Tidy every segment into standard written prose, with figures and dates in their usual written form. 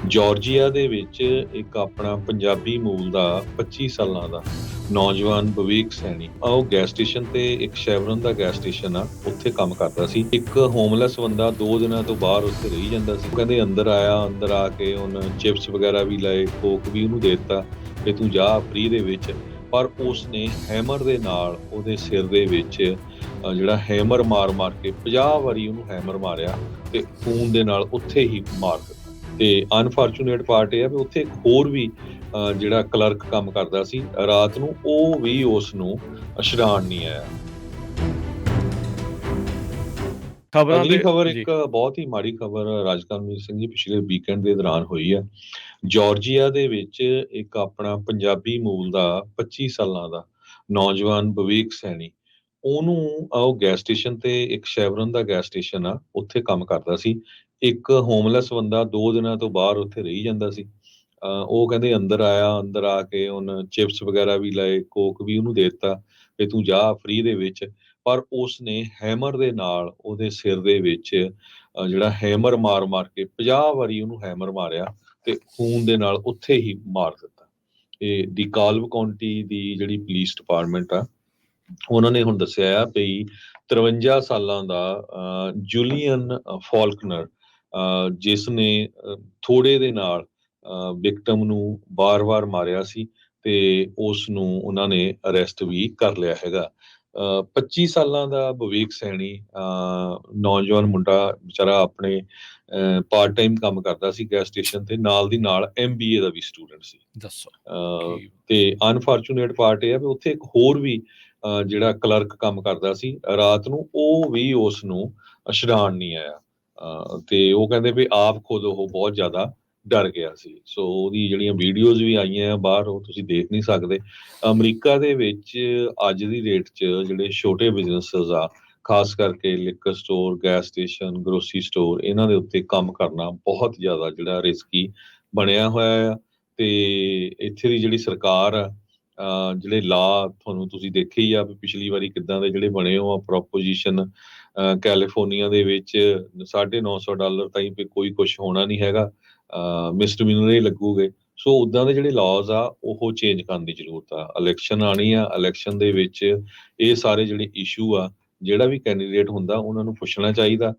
Georgia ਦੇ ਵਿੱਚ ਇੱਕ ਆਪਣਾ ਪੰਜਾਬੀ ਮੂਲ ਦਾ 25 ਸਾਲਾਂ ਦਾ ਨੌਜਵਾਨ ਵਿਵੇਕ ਸੈਣੀ ਉਹ ਗੈਸ ਸਟੇਸ਼ਨ ਤੇ ਇੱਕ ਸ਼ੈਵਰਨ ਦਾ ਗੈਸ ਸਟੇਸ਼ਨ ਆ, ਉੱਥੇ ਕੰਮ ਕਰਦਾ ਸੀ। ਇੱਕ ਹੋਮਲੈਸ ਬੰਦਾ 2 ਦਿਨਾਂ ਤੋਂ ਬਾਹਰ ਉੱਥੇ ਰਹੀ ਜਾਂਦਾ ਸੀ। ਕਹਿੰਦੇ ਅੰਦਰ ਆਇਆ, ਅੰਦਰ ਆ ਕੇ ਉਹਨੇ ਚਿਪਸ ਵਗੈਰਾ ਵੀ ਲਏ, ਕੋਕ ਵੀ ਉਹਨੂੰ ਦੇ ਦਿੱਤਾ ਕਿ ਤੂੰ ਜਾ ਫ੍ਰੀ ਦੇ ਵਿੱਚ। ਪਰ ਉਸਨੇ ਹੈਮਰ ਦੇ ਨਾਲ ਉਹਦੇ ਸਿਰ ਦੇ ਵਿੱਚ ਜਿਹੜਾ ਹੈਮਰ ਮਾਰ ਕੇ 50 ਵਾਰੀ ਉਹਨੂੰ ਹੈਮਰ ਮਾਰਿਆ ਤੇ ਖੂਨ ਦੇ ਨਾਲ ਉੱਥੇ ਹੀ ਮਾਰ ਦਿੱਤਾ। ਤੇ ਅਨਫੋਰਚੂਨੇਟ ਪਾਰਟ ਇਹ ਆ ਵੀ ਉੱਥੇ ਇੱਕ ਹੋਰ ਵੀ ਜਿਹੜਾ ਕਲਰਕ ਕੰਮ ਕਰਦਾ ਸੀ ਰਾਤ ਨੂੰ, ਉਹ ਵੀ ਉਸ ਨੂੰ ਛਡਾਣ ਨਹੀਂ ਆਇਆ। ਖਬਰਾਂ ਅਗਲੀ ਦੇ ਖਬਰ ਜੀ ਇੱਕ ਬਹੁਤ ਹੀ ਮਾੜੀ ਖਬਰ ਰਾਜਕਰਮਜੀਤ ਸਿੰਘ ਜੀ ਪਿਛਲੇ ਵੀਕਐਂਡ ਦੇ ਦੌਰਾਨ ਹੋਈ ਆ। ਜਾਰਜੀਆ ਦੇ ਵਿੱਚ ਇੱਕ ਆਪਣਾ ਪੰਜਾਬੀ ਮੂਲ ਦਾ 25 ਸਾਲਾਂ ਦਾ ਨੌਜਵਾਨ ਵਿਵੇਕ ਸੈਣੀ ਉਹਨੂੰ ਉਹ ਗੈਸ ਸਟੇਸ਼ਨ ਤੇ ਇੱਕ ਸ਼ੈਵਰਨ ਦਾ ਗੈਸ ਸਟੇਸ਼ਨ ਆ, ਉੱਥੇ ਕੰਮ ਕਰਦਾ ਸੀ। ਇੱਕ ਹੋਮਲੈਸ ਬੰਦਾ 2 ਦਿਨਾਂ ਤੋਂ ਬਾਹਰ ਉੱਥੇ ਰਹੀ ਜਾਂਦਾ ਸੀ। ਉਹ ਕਹਿੰਦੇ ਅੰਦਰ ਆਇਆ, ਅੰਦਰ ਆ ਕੇ ਉਹਨੇ ਚਿਪਸ ਵਗੈਰਾ ਵੀ ਲਏ, ਕੋਕ ਵੀ ਉਹਨੂੰ ਦੇ ਦਿੱਤਾ ਕਿ ਤੂੰ ਜਾ ਫ੍ਰੀ ਦੇ ਵਿੱਚ। ਪਰ ਉਸਨੇ ਹੈਮਰ ਦੇ ਨਾਲ ਉਹਦੇ ਸਿਰ ਦੇ ਵਿੱਚ ਜਿਹੜਾ ਹੈਮਰ ਮਾਰ ਕੇ 50 ਵਾਰੀ ਉਹਨੂੰ ਹੈਮਰ ਮਾਰਿਆ ਤੇ ਖੂਨ ਦੇ ਨਾਲ ਉੱਥੇ ਹੀ ਮਾਰ ਦਿੱਤਾ। ਇਹ ਦੀ ਕਾਲਵ ਕਾਉਂਟੀ ਦੀ ਜਿਹੜੀ ਪੁਲਿਸ ਡਿਪਾਰਟਮੈਂਟ ਆ, ਉਹਨਾਂ ਨੇ ਹੁਣ ਦੱਸਿਆ ਆ ਵੀ 53 ਸਾਲਾਂ ਦਾ ਜੂਲੀਅਨ ਫਾਲਕਨਰ, ਜਿਸ ਨੇ ਥੋੜੇ ਦੇ ਨਾਲ ਵਿਕਟਮ ਨੂੰ ਵਾਰ-ਵਾਰ ਮਾਰਿਆ ਸੀ ਤੇ ਉਸ ਨੂੰ ਉਹਨਾਂ ਨੇ ਅਰੈਸਟ ਵੀ ਕਰ ਲਿਆ ਹੈਗਾ। 25 ਸਾਲਾਂ ਦਾ ਵਿਵੇਕ ਸੈਣੀ ਨੌਜਵਾਨ ਮੁੰਡਾ ਵਿਚਾਰਾ ਆਪਣੇ ਪਾਰਟ ਟਾਈਮ ਕੰਮ ਕਰਦਾ ਸੀ ਗੈਸ ਸਟੇਸ਼ਨ ਤੇ, ਨਾਲ ਦੀ ਨਾਲ MBA ਦਾ ਵੀ ਸਟੂਡੈਂਟ ਸੀ। ਦੱਸੋ ਕੀ ਤੇ ਅਨਫੋਰਚੂਨੇਟ ਪਾਰਟ ਇਹ ਆ ਵੀ ਉੱਥੇ ਇੱਕ ਹੋਰ ਵੀ ਜਿਹੜਾ ਕਲਰਕ ਕੰਮ ਕਰਦਾ ਸੀ ਰਾਤ ਨੂੰ, ਉਹ ਵੀ ਉਸ ਨੂੰ ਛਡਾਣ ਨਹੀਂ ਆਇਆ। ਤੇ ਉਹ ਕਹਿੰਦੇ ਵੀ ਆਪ ਖੁਦ ਉਹ ਬਹੁਤ ਜ਼ਿਆਦਾ ਡਰ ਗਿਆ ਸੀ। ਸੋ ਉਹਦੀ ਜਿਹੜੀਆਂ ਵੀਡੀਓਜ਼ ਵੀ ਆਈਆਂ ਆ ਬਾਹਰ, ਉਹ ਤੁਸੀਂ ਦੇਖ ਨਹੀਂ ਸਕਦੇ। ਅਮਰੀਕਾ ਦੇ ਵਿੱਚ ਅੱਜ ਦੀ ਡੇਟ 'ਚ ਜਿਹੜੇ ਛੋਟੇ ਬਿਜ਼ਨੈਸਸ ਆ, ਖਾਸ ਕਰਕੇ liquor store, gas station, grocery store, ਇਹਨਾਂ ਦੇ ਉੱਤੇ ਕੰਮ ਕਰਨਾ ਬਹੁਤ ਜ਼ਿਆਦਾ ਜਿਹੜਾ ਰਿਸਕੀ ਬਣਿਆ ਹੋਇਆ ਆ। ਤੇ ਇੱਥੇ ਦੀ ਜਿਹੜੀ ਸਰਕਾਰ ਆ, ਜਿਹੜੇ ਲਾ ਤੁਹਾਨੂੰ ਤੁਸੀਂ ਦੇਖੇ ਹੀ ਆ ਵੀ ਪਿਛਲੀ ਵਾਰੀ ਕਿੱਦਾਂ ਦੇ ਜਿਹੜੇ ਬਣੇ ਹੋ ਆ ਪ੍ਰੋਪੋਜੀਸ਼ਨ। ਕੈਲੀਫੋਰਨੀਆ ਦੇ ਵਿੱਚ $950 ਤਾਈਂ ਵੀ ਕੋਈ ਕੁਛ ਹੋਣਾ ਨਹੀਂ ਹੈਗਾ, ਮਿਸਡਿਮੀਨਰ ਹੀ ਲੱਗੂਗੇ। ਸੋ ਉਦਾਂ ਦੇ ਜਿਹੜੇ ਲਾਜ਼ ਆ ਉਹ ਚੇਂਜ ਕਰਨ ਦੀ ਜ਼ਰੂਰਤ ਆ। ਇਲੈਕਸ਼ਨ ਆਣੀ ਆ, ਇਲੈਕਸ਼ਨ ਦੇ ਵਿੱਚ ਇਹ ਸਾਰੇ ਜਿਹੜੇ ਇਸ਼ੂ ਆ, ਜਿਹੜਾ ਵੀ ਕੈਂਡੀਡੇਟ ਹੁੰਦਾ ਉਹਨਾਂ ਨੂੰ ਪੁੱਛਣਾ ਚਾਹੀਦਾ।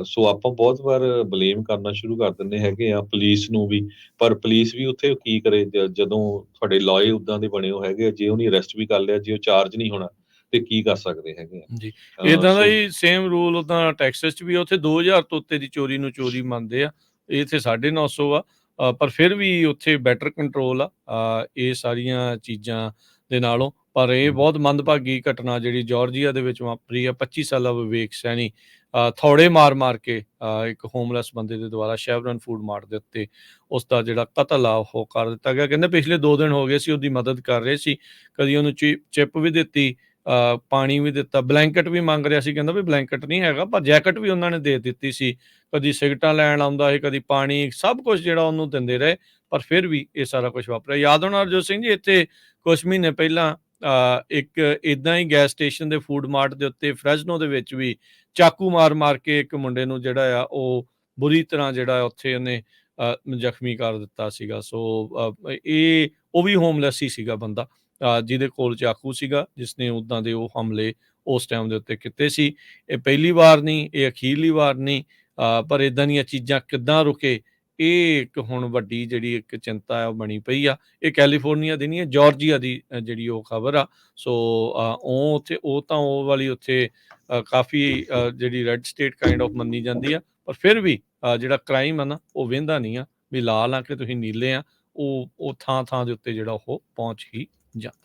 ਸੋ ਆਪਾਂ ਬਹੁਤ ਵਾਰ ਬਲੇਮ ਕਰਨਾ ਸ਼ੁਰੂ ਕਰ ਦਿੰਦੇ ਹੈਗੇ ਆ ਪੁਲਿਸ ਨੂੰ ਵੀ, ਪਰ ਪੁਲਿਸ ਵੀ ਉੱਥੇ ਕੀ ਕਰੇ ਜਦੋਂ ਤੁਹਾਡੇ ਲਾਏ ਉਦਾਂ ਦੇ ਬਣੇ ਹੋ ਹੈਗੇ ਆ। ਜੇ ਉਹਨੇ ਅਰੈਸਟ ਵੀ ਕਰ ਲਿਆ, ਜੇ ਉਹ ਚਾਰਜ ਨਹੀਂ ਹੋਣਾ ਤੇ ਕੀ ਕਰ ਸਕਦੇ ਹੈਗੇ ਆ। ਜੀ ਇਦਾਂ ਦਾ ਸੋ ਹੀ ਸੇਮ ਰੂਲ ਉਦਾਂ ਟੈਕਸਸ 'ਚ ਵੀ ਉੱਥੇ 2000 ਤੋਂ ਉੱਤੇ ਦੀ ਚੋਰੀ ਨੂੰ ਚੋਰੀ ਮੰਨਦੇ ਆ, ਇੱਥੇ 950 ਆ। ਪਰ ਫਿਰ ਵੀ ਉੱਥੇ ਬੈਟਰ ਕੰਟਰੋਲ ਆ ਇਹ ਸਾਰੀਆਂ ਚੀਜ਼ਾਂ ਦੇ ਨਾਲੋਂ। ਪਰ ਇਹ ਬਹੁਤ ਮੰਦਭਾਗੀ ਘਟਨਾ ਜਿਹੜੀ ਜਾਰਜੀਆ ਦੇ ਵਿੱਚ ਵਾਪਰੀ ਆ। 25 ਸਾਲਾ ਵਿਵੇਕ ਸੈਣੀ ਥੌੜੇ ਮਾਰ ਕੇ ਇੱਕ ਹੋਮਲੈਸ ਬੰਦੇ ਦੇ ਦੁਆਰਾ ਸ਼ੈਵਰਨ ਫੂਡ ਮਾਰਟ ਦੇ ਉੱਤੇ ਉਸਦਾ ਜਿਹੜਾ ਕਤਲ ਆ ਉਹ ਕਰ ਦਿੱਤਾ ਗਿਆ। ਕਹਿੰਦੇ ਪਿਛਲੇ 2 ਦਿਨ ਹੋ ਗਏ ਸੀ ਉਹਦੀ ਮਦਦ ਕਰ ਰਹੇ ਸੀ, ਕਦੀ ਉਹਨੂੰ ਚਿਪ ਵੀ ਦਿੱਤੀ, ਪਾਣੀ ਵੀ ਦਿੱਤਾ, ਬਲੈਂਕਟ ਵੀ ਮੰਗ ਰਿਹਾ ਸੀ। ਕਹਿੰਦਾ ਵੀ ਬਲੈਂਕਟ ਨਹੀਂ ਹੈਗਾ ਪਰ ਜੈਕਟ ਵੀ ਉਹਨਾਂ ਨੇ ਦੇ ਦਿੱਤੀ ਸੀ। ਕਦੀ ਸਿਗਰਟਾਂ ਲੈਣ ਆਉਂਦਾ ਸੀ, ਕਦੀ ਪਾਣੀ, ਸਭ ਕੁਛ ਜਿਹੜਾ ਉਹਨੂੰ ਦਿੰਦੇ ਰਹੇ। ਪਰ ਫਿਰ ਵੀ ਇਹ ਸਾਰਾ ਕੁਛ ਵਾਪਰਿਆ। ਯਾਦ ਹੋਣਾ ਹਰਜੋਤ ਸਿੰਘ ਜੀ, ਇੱਥੇ ਕੁਛ ਮਹੀਨੇ ਪਹਿਲਾਂ ਇੱਕ ਏਦਾਂ ਹੀ ਗੈਸ ਸਟੇਸ਼ਨ ਦੇ ਫੂਡ ਮਾਰਟ ਦੇ ਉੱਤੇ ਫਰੈਜ਼ਨੋ ਦੇ ਵਿੱਚ ਵੀ ਚਾਕੂ ਮਾਰ ਕੇ ਇੱਕ ਮੁੰਡੇ ਨੂੰ ਜਿਹੜਾ ਆ ਉਹ ਬੁਰੀ ਤਰ੍ਹਾਂ ਜਿਹੜਾ ਉੱਥੇ ਉਹਨੇ ਜ਼ਖਮੀ ਕਰ ਦਿੱਤਾ ਸੀਗਾ। ਸੋ ਇਹ ਉਹ ਵੀ ਹੋਮਲੈਸ ਹੀ ਸੀਗਾ ਬੰਦਾ, ਜਿਹਦੇ ਕੋਲ ਚਾਕੂ ਸੀਗਾ, ਜਿਸਨੇ ਉੱਦਾਂ ਦੇ ਉਹ ਹਮਲੇ ਉਸ ਟਾਈਮ ਦੇ ਉੱਤੇ ਕੀਤੇ ਸੀ। ਇਹ ਪਹਿਲੀ ਵਾਰ ਨਹੀਂ, ਇਹ ਅਖੀਰਲੀ ਵਾਰ ਨਹੀਂ। ਪਰ ਇੱਦਾਂ ਦੀਆਂ ਚੀਜ਼ਾਂ ਕਿੱਦਾਂ ਰੁਕੇ, ਇਹ ਇੱਕ ਹੁਣ ਵੱਡੀ ਜਿਹੜੀ ਇੱਕ ਚਿੰਤਾ ਹੈ ਉਹ ਬਣੀ ਪਈ ਆ। ਇਹ ਕੈਲੀਫੋਰਨੀਆ ਦੀ ਨਹੀਂ ਹੈ, ਜਾਰਜੀਆ ਦੀ ਜਿਹੜੀ ਉਹ ਖਬਰ ਆ। ਸੋ ਉਹ ਉੱਥੇ ਉਹ ਤਾਂ ਉਹ ਵਾਲੀ ਉੱਥੇ ਕਾਫੀ ਜਿਹੜੀ ਰੈੱਡ ਸਟੇਟ ਕਾਈਂਡ ਆਫ ਮੰਨੀ ਜਾਂਦੀ ਆ। ਪਰ ਫਿਰ ਵੀ ਜਿਹੜਾ ਕ੍ਰਾਈਮ ਆ ਨਾ ਉਹ ਵਹਿੰਦਾ ਨਹੀਂ ਆ ਵੀ ਲਾਲ ਆ ਕਿ ਤੁਸੀਂ ਨੀਲੇ ਆ, ਉਹ ਥਾਂ ਦੇ ਉੱਤੇ ਜਿਹੜਾ ਉਹ ਪਹੁੰਚ ਹੀ ਜਾਂਦਾ।